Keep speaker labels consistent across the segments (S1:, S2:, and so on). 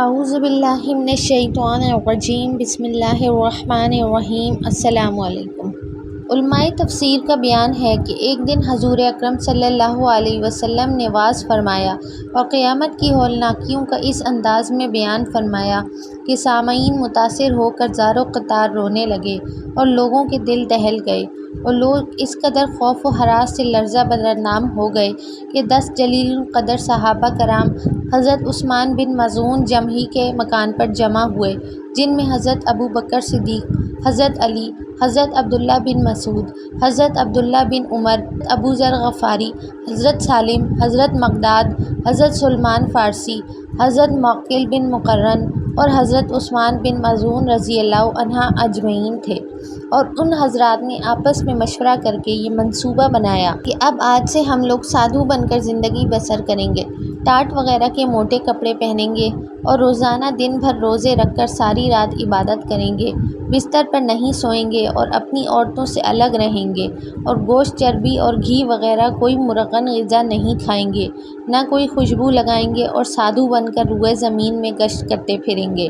S1: اعوذ باللہ من الشیطان الرجیم بسم اللہ الرحمن الرحیم۔ السلام علیکم۔ علماء تفسیر کا بیان ہے کہ ایک دن حضور اکرم صلی اللہ علیہ وسلم نے وعظ فرمایا اور قیامت کی ہولناکیوں کا اس انداز میں بیان فرمایا کہ سامعین متاثر ہو کر زار و قطار رونے لگے اور لوگوں کے دل دہل گئے اور لوگ اس قدر خوف و ہراس سے لرزہ بدنام ہو گئے کہ 10 جلیل القدر صحابہ کرام حضرت عثمان بن مظعون جمحی کے مکان پر جمع ہوئے، جن میں حضرت ابو بکر صدیق، حضرت علی، حضرت عبداللہ بن مسعود، حضرت عبداللہ بن عمر، ابو ذر غفاری، حضرت سالم، حضرت مقداد، حضرت سلمان فارسی، حضرت معقل بن مقرن اور حضرت عثمان بن مظعون رضی اللہ عنہ اجمعین تھے۔ اور ان حضرات نے آپس میں مشورہ کر کے یہ منصوبہ بنایا کہ اب آج سے ہم لوگ سادھو بن کر زندگی بسر کریں گے، ٹاٹ وغیرہ کے موٹے کپڑے پہنیں گے اور روزانہ دن بھر روزے رکھ کر ساری رات عبادت کریں گے، بستر پر نہیں سوئیں گے اور اپنی عورتوں سے الگ رہیں گے، اور گوشت، چربی اور گھی وغیرہ کوئی مرغن غذا نہیں کھائیں گے، نہ کوئی خوشبو لگائیں گے، اور سادھو بن کر روئے زمین میں گشت کرتے پھریں گے۔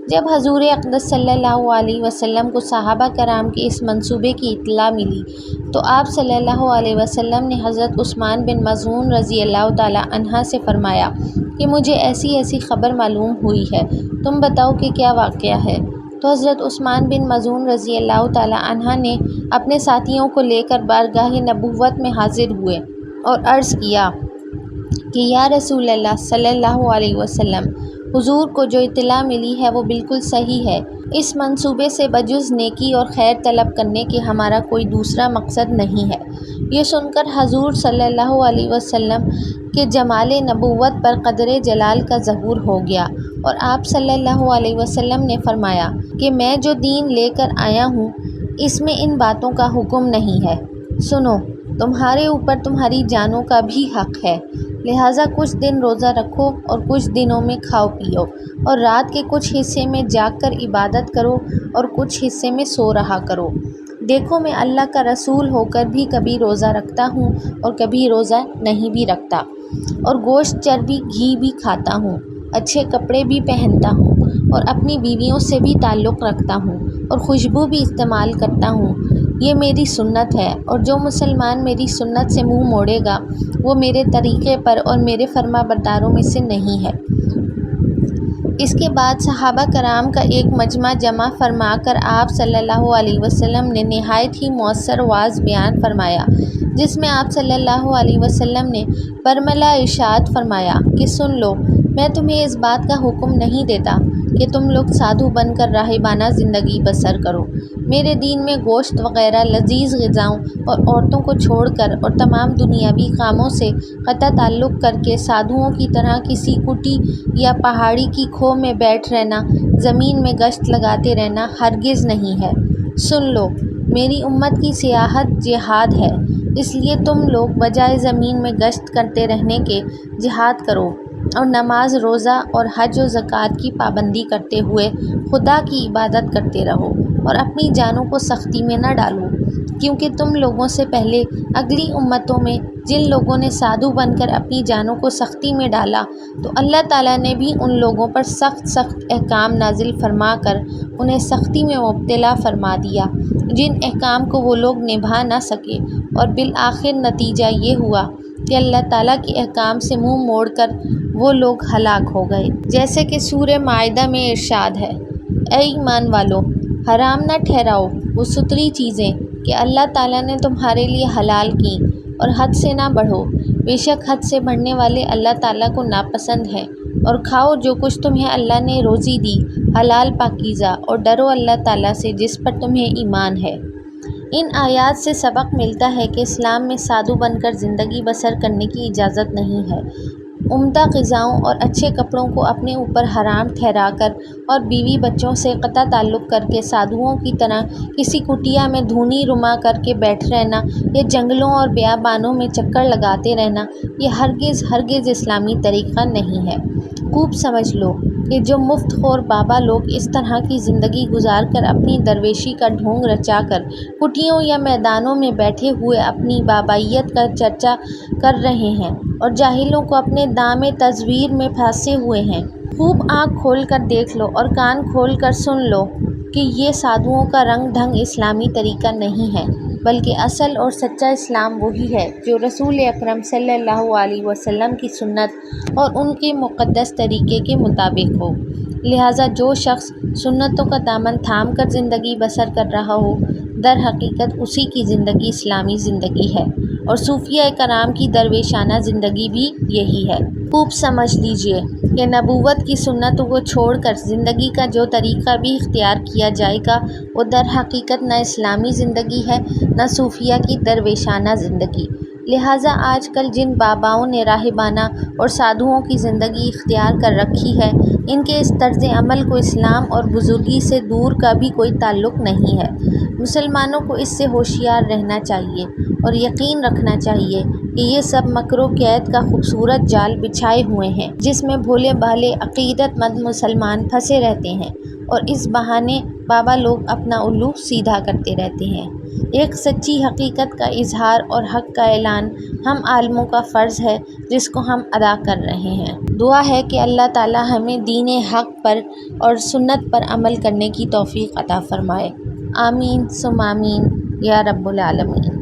S1: جب حضور اقدس صلی اللہ علیہ وسلم کو صحابہ کرام کے اس منصوبے کی اطلاع ملی تو آپ صلی اللہ علیہ وسلم نے حضرت عثمان بن مظعون رضی اللہ تعالی عنہ سے فرمایا کہ مجھے ایسی ایسی خبر معلوم ہوئی ہے، تم بتاؤ کہ کیا واقعہ ہے۔ تو حضرت عثمان بن مظعون رضی اللہ تعالی عنہ نے اپنے ساتھیوں کو لے کر بارگاہ نبوت میں حاضر ہوئے اور عرض کیا کہ یا رسول اللہ صلی اللہ علیہ وسلم، حضور کو جو اطلاع ملی ہے وہ بالکل صحیح ہے، اس منصوبے سے بجز نیکی اور خیر طلب کرنے کے ہمارا کوئی دوسرا مقصد نہیں ہے۔ یہ سن کر حضور صلی اللہ علیہ وسلم کے جمال نبوت پر قدر جلال کا ظہور ہو گیا اور آپ صلی اللہ علیہ وسلم نے فرمایا کہ میں جو دین لے کر آیا ہوں اس میں ان باتوں کا حکم نہیں ہے۔ سنو، تمہارے اوپر تمہاری جانوں کا بھی حق ہے، لہٰذا کچھ دن روزہ رکھو اور کچھ دنوں میں کھاؤ پیو اور رات کے کچھ حصے میں جاگ کر عبادت کرو اور کچھ حصے میں سو رہا کرو۔ دیکھو، میں اللہ کا رسول ہو کر بھی کبھی روزہ رکھتا ہوں اور کبھی روزہ نہیں بھی رکھتا، اور گوشت، چربی، گھی بھی کھاتا ہوں، اچھے کپڑے بھی پہنتا ہوں اور اپنی بیویوں سے بھی تعلق رکھتا ہوں اور خوشبو بھی استعمال کرتا ہوں۔ یہ میری سنت ہے، اور جو مسلمان میری سنت سے منہ موڑے گا وہ میرے طریقے پر اور میرے فرما برداروں میں سے نہیں ہے۔ اس کے بعد صحابہ کرام کا ایک مجمع جمع فرما کر آپ صلی اللہ علیہ وسلم نے نہایت ہی مؤثر وعظ بیان فرمایا، جس میں آپ صلی اللہ علیہ وسلم نے برملا ارشاد فرمایا کہ سن لو، میں تمہیں اس بات کا حکم نہیں دیتا کہ تم لوگ سادھو بن کر راہبانہ زندگی بسر کرو۔ میرے دین میں گوشت وغیرہ لذیذ غذاؤں اور عورتوں کو چھوڑ کر اور تمام دنیاوی کاموں سے قطع تعلق کر کے سادھوؤں کی طرح کسی کٹی یا پہاڑی کی کھو میں بیٹھ رہنا، زمین میں گشت لگاتے رہنا ہرگز نہیں ہے۔ سن لو، میری امت کی سیاحت جہاد ہے، اس لیے تم لوگ بجائے زمین میں گشت کرتے رہنے کے جہاد کرو اور نماز، روزہ اور حج و زکوٰۃ کی پابندی کرتے ہوئے خدا کی عبادت کرتے رہو اور اپنی جانوں کو سختی میں نہ ڈالو، کیونکہ تم لوگوں سے پہلے اگلی امتوں میں جن لوگوں نے سادھو بن کر اپنی جانوں کو سختی میں ڈالا تو اللہ تعالیٰ نے بھی ان لوگوں پر سخت سخت احکام نازل فرما کر انہیں سختی میں مبتلا فرما دیا، جن احکام کو وہ لوگ نبھا نہ سکے، اور بالآخر نتیجہ یہ ہوا کہ اللہ تعالیٰ کے احکام سے منہ موڑ کر وہ لوگ ہلاک ہو گئے۔ جیسے کہ سورہ مائدہ میں ارشاد ہے، اے ایمان والو، حرام نہ ٹھہراؤ وہ ستری چیزیں کہ اللہ تعالیٰ نے تمہارے لیے حلال کیں، اور حد سے نہ بڑھو، بے شک حد سے بڑھنے والے اللہ تعالیٰ کو ناپسند ہیں، اور کھاؤ جو کچھ تمہیں اللہ نے روزی دی حلال پاکیزہ، اور ڈرو اللہ تعالیٰ سے جس پر تمہیں ایمان ہے۔ ان آیات سے سبق ملتا ہے کہ اسلام میں سادھو بن کر زندگی بسر کرنے کی اجازت نہیں ہے۔ عمدہ غذاؤں اور اچھے کپڑوں کو اپنے اوپر حرام ٹھہرا کر اور بیوی بچوں سے قطع تعلق کر کے سادھوؤں کی طرح کسی کٹیا میں دھونی رما کر کے بیٹھ رہنا یا جنگلوں اور بیابانوں میں چکر لگاتے رہنا، یہ ہرگز ہرگز اسلامی طریقہ نہیں ہے۔ خوب سمجھ لو کہ جو مفت خور بابا لوگ اس طرح کی زندگی گزار کر اپنی درویشی کا ڈھونگ رچا کر کٹیوں یا میدانوں میں بیٹھے ہوئے اپنی بابائیت کا چرچا کر رہے ہیں اور جاہلوں کو اپنے دام تزویر میں پھانسے ہوئے ہیں، خوب آنکھ کھول کر دیکھ لو اور کان کھول کر سن لو کہ یہ سادھوؤں کا رنگ ڈھنگ اسلامی طریقہ نہیں ہے، بلکہ اصل اور سچا اسلام وہی ہے جو رسول اکرم صلی اللہ علیہ وسلم کی سنت اور ان کے مقدس طریقے کے مطابق ہو۔ لہٰذا جو شخص سنتوں کا دامن تھام کر زندگی بسر کر رہا ہو، در حقیقت اسی کی زندگی اسلامی زندگی ہے، اور صوفیہ کرام کی درویشانہ زندگی بھی یہی ہے۔ خوب سمجھ لیجئے کہ نبوت کی سنتوں کو چھوڑ کر زندگی کا جو طریقہ بھی اختیار کیا جائے گا وہ در حقیقت نہ اسلامی زندگی ہے، نہ صوفیہ کی درویشانہ زندگی۔ لہٰذا آج کل جن باباؤں نے راہبانہ اور سادھوؤں کی زندگی اختیار کر رکھی ہے، ان کے اس طرز عمل کو اسلام اور بزرگی سے دور کا بھی کوئی تعلق نہیں ہے۔ مسلمانوں کو اس سے ہوشیار رہنا چاہیے اور یقین رکھنا چاہیے کہ یہ سب مکر و کید کا خوبصورت جال بچھائے ہوئے ہیں، جس میں بھولے بھالے عقیدت مند مسلمان پھنسے رہتے ہیں، اور اس بہانے بابا لوگ اپنا الو سیدھا کرتے رہتے ہیں۔ ایک سچی حقیقت کا اظہار اور حق کا اعلان ہم عالموں کا فرض ہے، جس کو ہم ادا کر رہے ہیں۔ دعا ہے کہ اللہ تعالی ہمیں دین حق پر اور سنت پر عمل کرنے کی توفیق عطا فرمائے۔ آمین ثم آمین یا رب العالمین۔